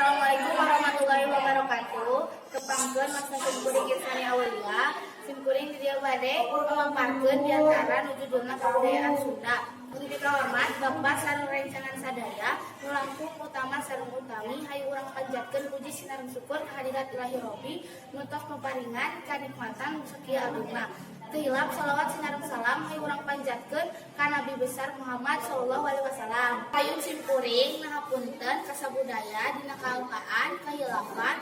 Assalamualaikum warahmatullahi wabarakatuh. Kepangkeun Mas Simkuring Girsani Aulia. Simkuring di dieu bade memaparkeun di antara nuju jurnal kebudayaan Sunda. Untuk kahormat Bapak sareng rencangan sadaya nu langkung utama sareng utami hayu urang panjatkeun puji sinareng syukur kehadirat Ilahi Robbi nu tos paparingan kanikmatan sakieu agungna. Tilap salawat sinareng salam hayu urang panjatkeun ka Nabi besar Muhammad sallallahu alaihi wasallam. Hayung simkuring nahapunten kasabudaya dina kaangkaan kahilafan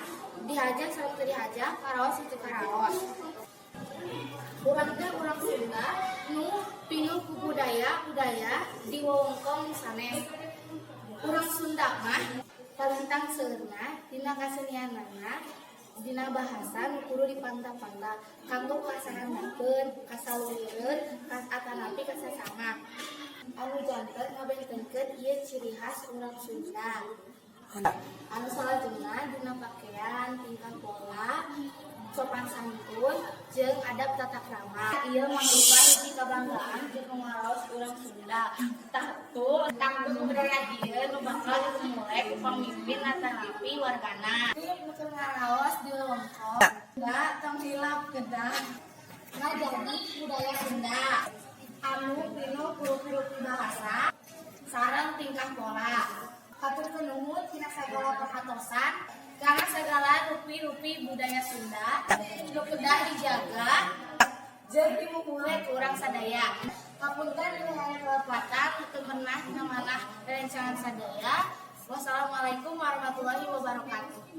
dihajak sareng teu dihajak karaos itu karaos. Urang teh urang Sunda nu pinuh ku budaya di wewengkon sanes. Urang Sunda mah palintang seurna dina kasenianana dina bahasa nu kudu dipanta-panta kanggo kasarandakeun, kasaluwireun, atanapi kasasanga. Anu janten ngabentenkeun ieu ciri khas urang Sunda. Anu salajengna dina pakaian, tingkah pola, sopan santun, jeung adab tata krama. Ieu mangrupa hiji kabanggaan jeung ngaraos urang Sunda. Tatu budaya ieu nu bakal dimulai ku pamimpin atanapi wargana. Keur ngaraos di wewengkon. Da tong hilap kedah. Ngajadi budaya Sunda anu pinuh huruf-huruf bahasa sareng tingkah pola. Hatur nuhun tina sagala perhatosan karena segala rupi-rupi budaya Sunda nu kedah dijaga jeung dimulai ku urang sadaya. Kapunten dina kelewatan teu pernah ngamanah rencangan sadaya. Wassalamualaikum warahmatullahi wabarakatuh.